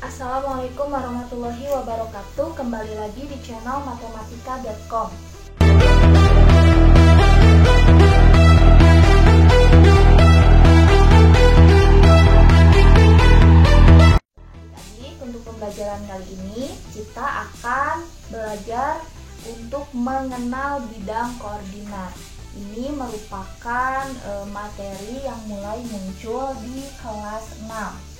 Assalamualaikum warahmatullahi wabarakatuh. Kembali lagi di channel matematika.com. Jadi untuk pembelajaran kali ini kita akan belajar untuk mengenal bidang koordinat. Ini merupakan materi yang mulai muncul di kelas 6.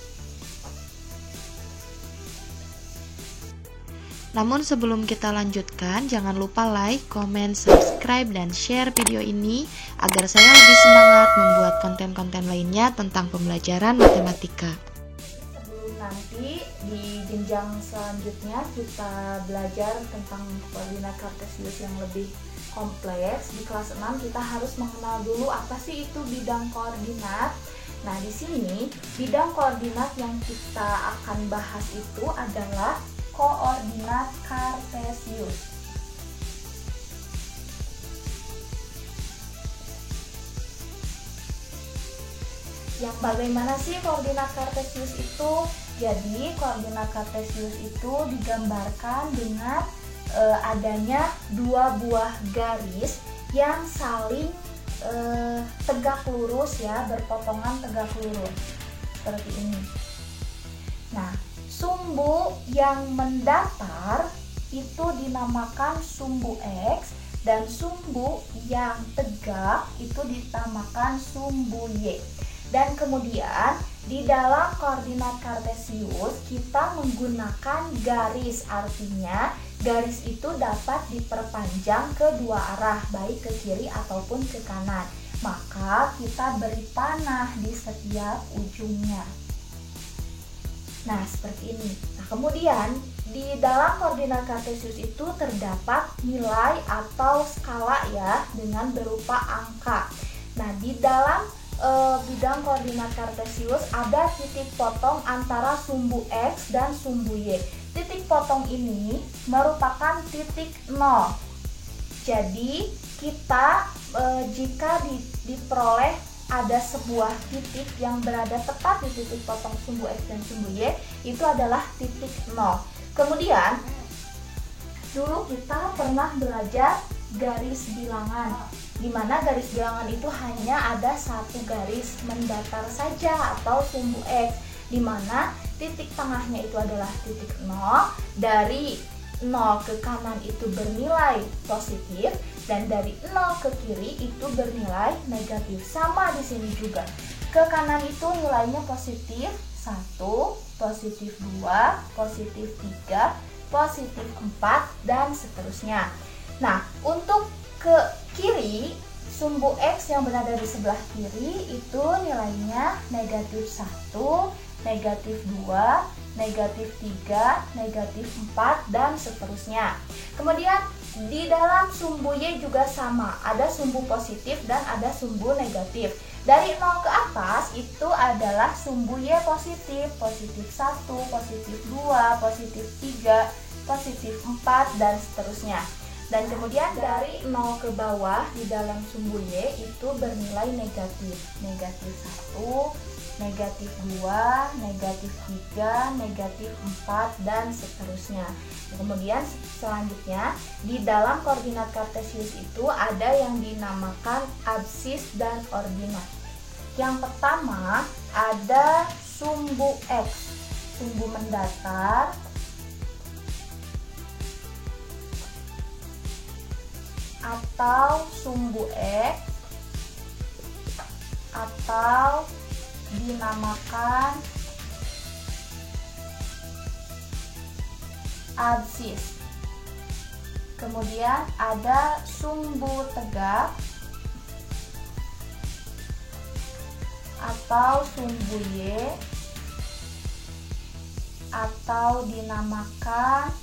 Namun sebelum kita lanjutkan, jangan lupa like, comment, subscribe, dan share video ini agar saya lebih semangat membuat konten-konten lainnya tentang pembelajaran matematika. Sebelum nanti di jenjang selanjutnya kita belajar tentang koordinat kartesius yang lebih kompleks, di kelas 6 kita harus mengenal dulu apa sih itu bidang koordinat. Nah, di sini bidang koordinat yang kita akan bahas itu adalah koordinat kartesius. Yang bagaimana sih koordinat kartesius itu? Jadi koordinat kartesius itu digambarkan dengan adanya dua buah garis yang saling tegak lurus ya, berpotongan tegak lurus seperti ini. Nah, sumbu yang mendatar itu dinamakan sumbu X dan sumbu yang tegak itu dinamakan sumbu Y. Dan kemudian di dalam koordinat kartesius kita menggunakan garis, artinya garis itu dapat diperpanjang ke dua arah, baik ke kiri ataupun ke kanan. Maka kita beri panah di setiap ujungnya. Nah, seperti ini. Nah, kemudian di dalam koordinat kartesius itu terdapat nilai atau skala ya, dengan berupa angka. Nah, di dalam bidang koordinat kartesius ada titik potong antara sumbu X dan sumbu Y. Titik potong ini merupakan titik 0. Jadi, kita jika diperoleh ada sebuah titik yang berada tepat di titik potong sumbu X dan sumbu Y, itu adalah titik 0. Kemudian dulu kita pernah belajar garis bilangan, di mana garis bilangan itu hanya ada satu garis mendatar saja atau sumbu X, di mana titik tengahnya itu adalah titik 0. Dari 0 ke kanan itu bernilai positif, dan dari 0 ke kiri itu bernilai negatif. Sama di sini juga. Ke kanan itu nilainya positif 1, positif 2, positif 3, positif 4, dan seterusnya. Nah, untuk ke kiri, sumbu X yang berada di sebelah kiri itu nilainya negatif 1, negatif 2, negatif 3, negatif 4, dan seterusnya. Kemudian di dalam sumbu Y juga sama, ada sumbu positif dan ada sumbu negatif. Dari 0 ke atas itu adalah sumbu Y positif, positif 1, positif 2, positif 3, positif 4, dan seterusnya. Dan kemudian dari 0 ke bawah di dalam sumbu Y itu bernilai negatif, negatif 1, negatif 2, negatif 3, negatif 4, dan seterusnya. Kemudian selanjutnya di dalam koordinat kartesius itu ada yang dinamakan absis dan ordinat. Yang pertama ada sumbu X, sumbu mendatar, atau sumbu X, atau dinamakan absis. Kemudian ada sumbu tegak atau sumbu Y, atau dinamakan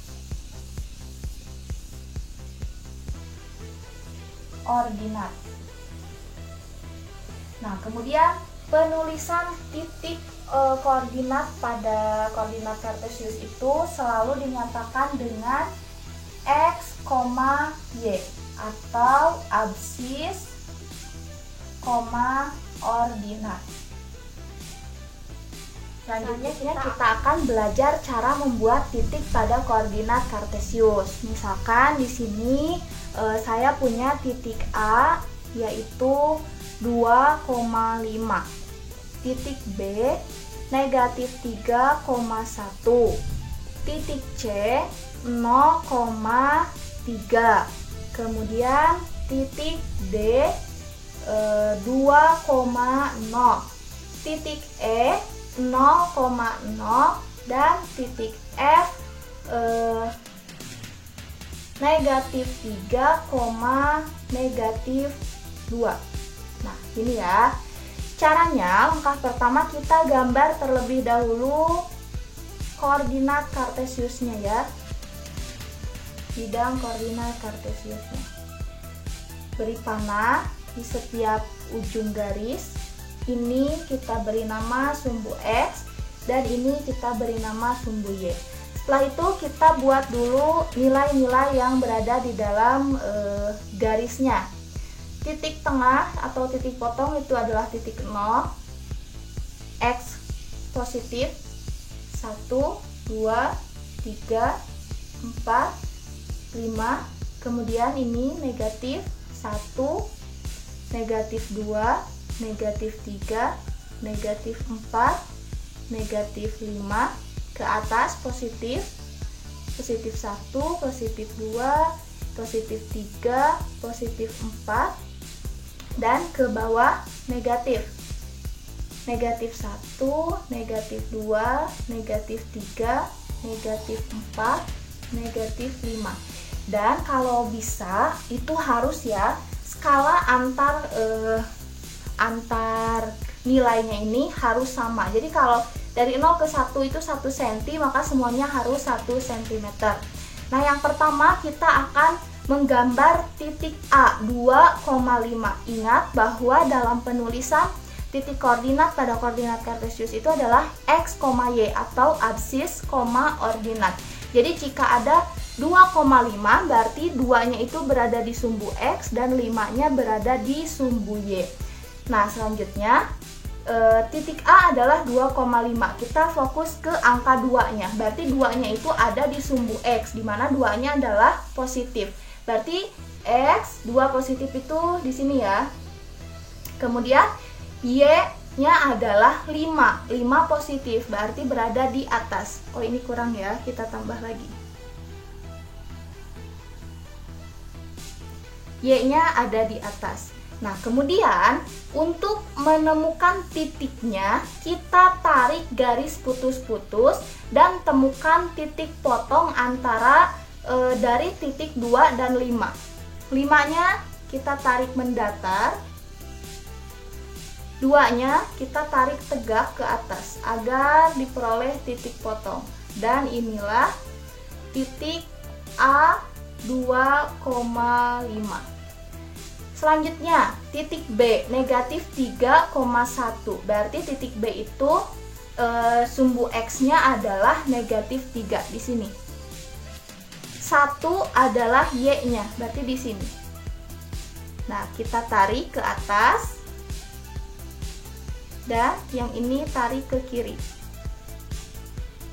ordinat. Nah, kemudian penulisan titik koordinat pada koordinat kartesius itu selalu dinyatakan dengan X, Y atau absis, ordinat. Selanjutnya kita akan belajar cara membuat titik pada koordinat kartesius. Misalkan di sini saya punya titik A yaitu 2,5. Titik B negatif 3,1. Titik C 0,3. Kemudian titik D 2,0. Titik E 0,0 dan titik F negatif 3, negatif 2. Nah, ini ya. Caranya, langkah pertama kita gambar terlebih dahulu koordinat kartesiusnya ya. Bidang koordinat kartesiusnya. Beri panah di setiap ujung garis. Ini kita beri nama sumbu X dan ini kita beri nama sumbu Y. Setelah itu kita buat dulu nilai-nilai yang berada di dalam garisnya. Titik tengah atau titik potong itu adalah titik 0, X positif 1, 2, 3, 4, 5. Kemudian ini negatif 1, negatif 2, negatif 3, negatif 4, negatif 5. Ke atas positif 1, positif 2, positif 3, positif 4, dan ke bawah negatif 1, negatif 2, negatif 3, negatif 4, negatif 5. Dan kalau bisa itu harus ya skala antar nilainya ini harus sama. Jadi kalau dari 0 ke 1 itu 1 cm, maka semuanya harus 1 cm. Nah, yang pertama kita akan menggambar titik A 2,5. Ingat bahwa dalam penulisan titik koordinat pada koordinat kartesius itu adalah X, Y atau absis, ordinat. Jadi jika ada 2,5 berarti 2-nya itu berada di sumbu X dan 5-nya berada di sumbu Y. Nah, selanjutnya titik A adalah 2,5. Kita fokus ke angka 2-nya. Berarti 2-nya itu ada di sumbu X, di mana 2-nya adalah positif. Berarti X 2 positif itu di sini ya. Kemudian Y-nya adalah 5 positif, berarti berada di atas. Oh, ini kurang ya, kita tambah lagi. Y-nya ada di atas. Nah, kemudian untuk menemukan titiknya, kita tarik garis putus-putus dan temukan titik potong antara dari titik 2 dan 5. 5-nya kita tarik mendatar, 2-nya kita tarik tegak ke atas agar diperoleh titik potong. Dan inilah titik A 2,5. Selanjutnya, titik B negatif 3,1. Berarti titik B itu sumbu X-nya adalah negatif 3 di sini. 1 adalah Y-nya, berarti di sini. Nah, kita tarik ke atas dan yang ini tarik ke kiri.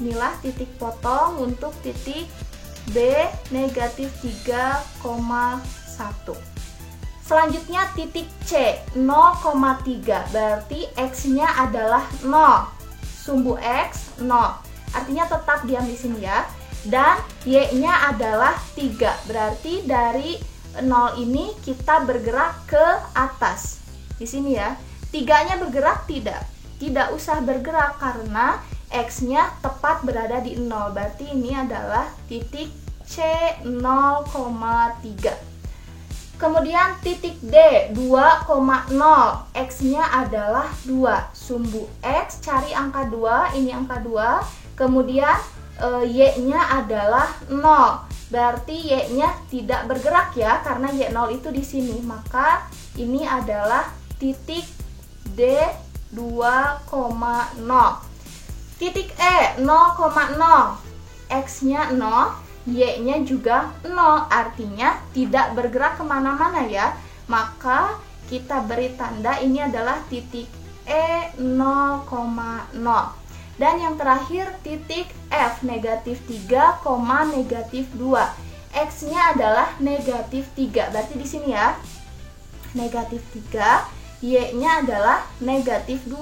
Inilah titik potong untuk titik B negatif 3,1. Selanjutnya titik C 0,3, berarti X-nya adalah 0. Sumbu X 0. Artinya tetap diam di sini ya. Dan Y-nya adalah 3. Berarti dari 0 ini kita bergerak ke atas. Di sini ya. 3-nya bergerak tidak. Tidak usah bergerak karena X-nya tepat berada di 0. Berarti ini adalah titik C 0,3. Kemudian titik D 2,0. X-nya adalah 2. Sumbu X cari angka 2, ini angka 2. Kemudian Y-nya adalah 0. Berarti Y-nya tidak bergerak ya karena Y0 itu di sini. Maka ini adalah titik D 2,0. Titik E 0,0. X-nya 0. Y-nya juga 0, artinya tidak bergerak kemana-mana ya. Maka kita beri tanda ini adalah titik E 0,0. Dan yang terakhir titik F, negatif 3, negatif 2. X-nya adalah negatif 3. Berarti di sini ya, negatif 3, Y-nya adalah negatif 2.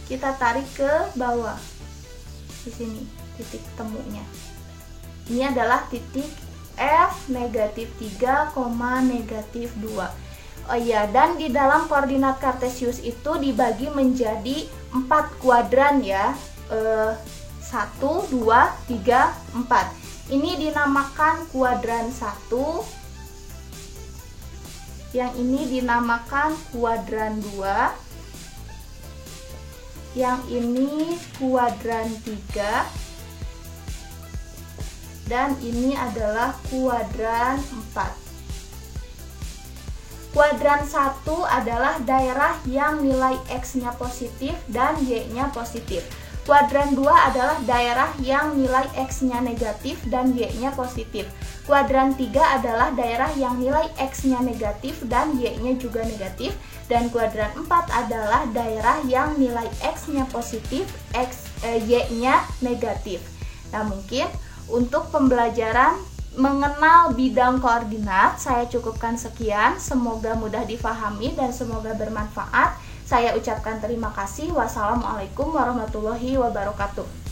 Kita tarik ke bawah. Di sini titik temunya. Ini adalah titik F, negatif 3, negatif 2. Oh iya, dan di dalam koordinat kartesius itu dibagi menjadi 4 kuadran ya. 1, 2, 3, 4. Ini dinamakan kuadran 1. Yang ini dinamakan kuadran 2. Yang ini kuadran 3. Dan ini adalah kuadran 4. Kuadran 1 adalah daerah yang nilai X-nya positif dan Y-nya positif. Kuadran 2 adalah daerah yang nilai X-nya negatif dan Y-nya positif. Kuadran 3 adalah daerah yang nilai X-nya negatif dan Y-nya juga negatif. Dan kuadran 4 adalah daerah yang nilai X-nya positif, Y-nya negatif. Nah, mungkin untuk pembelajaran mengenal bidang koordinat saya cukupkan sekian. Semoga mudah difahami dan semoga bermanfaat. Saya ucapkan terima kasih. Wassalamualaikum warahmatullahi wabarakatuh.